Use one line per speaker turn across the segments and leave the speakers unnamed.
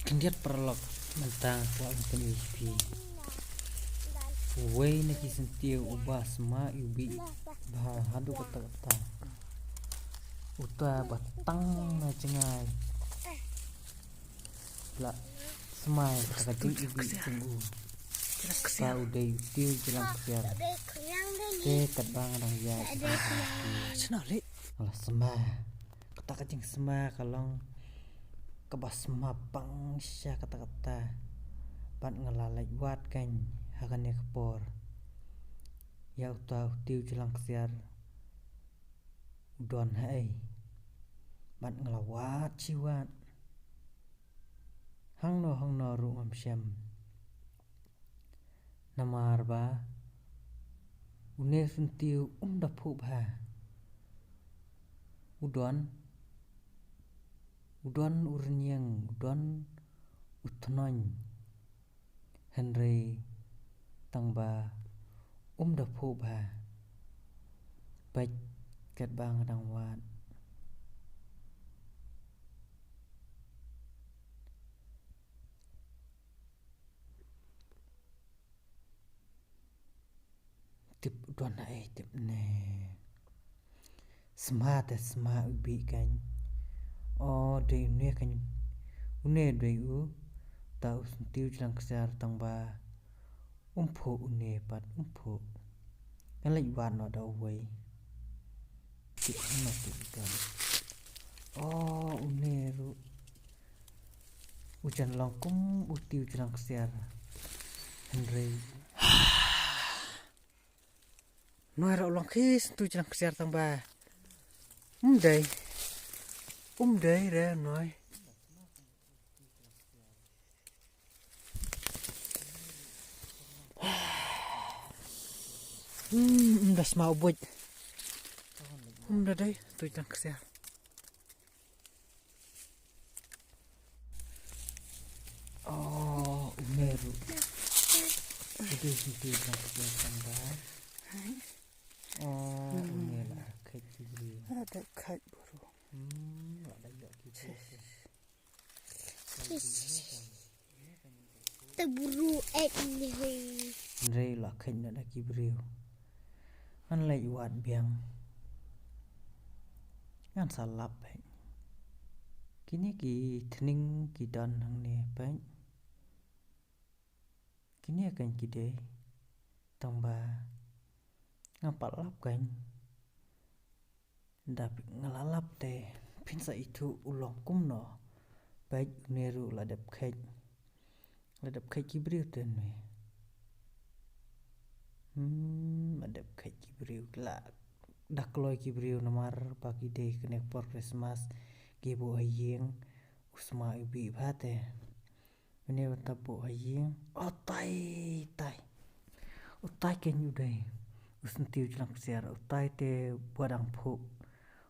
Kandiat perlok mentang kuat untuk UP. Way na kisentiu ubah sema ubi bah hadu kata-kata. Uta batang na cengai. La semai kata ubi tunggu. Sa uday tiu jelang kesiar. Te kadang orang ya.
Senali.
Lah sema. Kata kacing sema kalong kebas sema pang sya kata-kata. Pat ngelalai wat kan hakannya kepor. Ya uta tiu jelang kesiar. Udon hai. Pat ngelawat siwat. Hang no ru ngam syam. Namar ba. Une suntiu dapuk ba. Udon urnyang, udon utnoñ. Henry tangba dapuk ba. Baik kat bang dang wat. Tip udon ai tip ne. Smart ubi kan. Oh de une kan. Une de u tau sentiu jelang kesar tangba umpo une pat umpo. Kan lagi wat no da way. Tip no tip kan. Oh une ru. Ujan langkum utiu jelang kesar. Henry. Noi ra ulang khis tu jelang kesar tangba. Day ra noi. Das mau buat. Day tu jelang kesar. Oh, umeru. Itu situ jelang kesar tangba. Oh, umela kait kibri.
Ada kait buru.
Ada ya kibri.
Terburu ni.
Rei la kait na da kibri. An lai wat biang. An salap hai. Kini ki thning ki dan hang ne pai. Kini akan kide tangba ngapalap kan. Dapat ngalalap te pinsa itu ulong kumno. Baik neru ladap kait kibri ten me. Ladap kait kibri la dakloi kibri namar pagi de kenek por Christmas gebo ayeng usma ubi bate. Ini tapu ayeng. Oh tai ken udai. Usentiu jelang siar utai te buadang phu.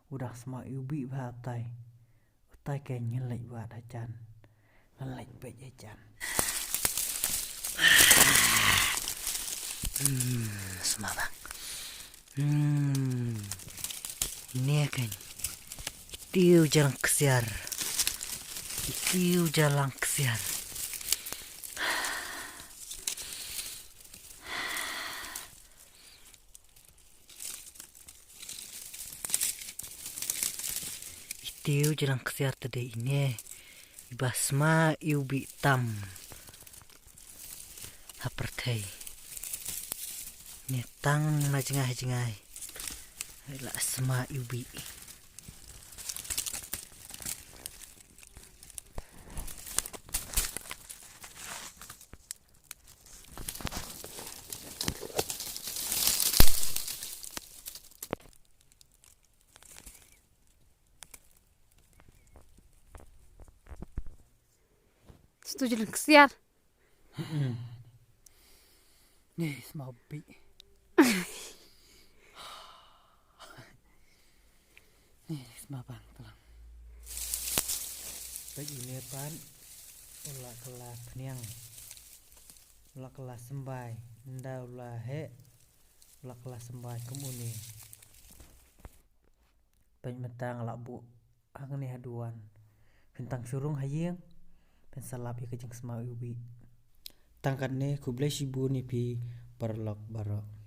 Udah sma ubi ba tai. Utai ken nyelai wat ajan. Ngelai pe ajan.
Semua bang. Ini kan. Tiu jalan kesiar. Tiu jalan kesiar tadi ini. Basma ubi tam. Hapertai. Netang na jengah. La asma ubi.
Setuju dengan kesiar.
Nih sma ubi. Nih sma bang telang. Baik ini pan. Ulah kelas niang. Ulah kelas sembai. Nda ulah he. Ulah kelas sembai kemuni. Baik metang lak bu. Hang ni haduan. Bintang surung hayeng. pensalap ika jeng semau ubi. Tangkat ne kublai sibu ni pi barlok barok.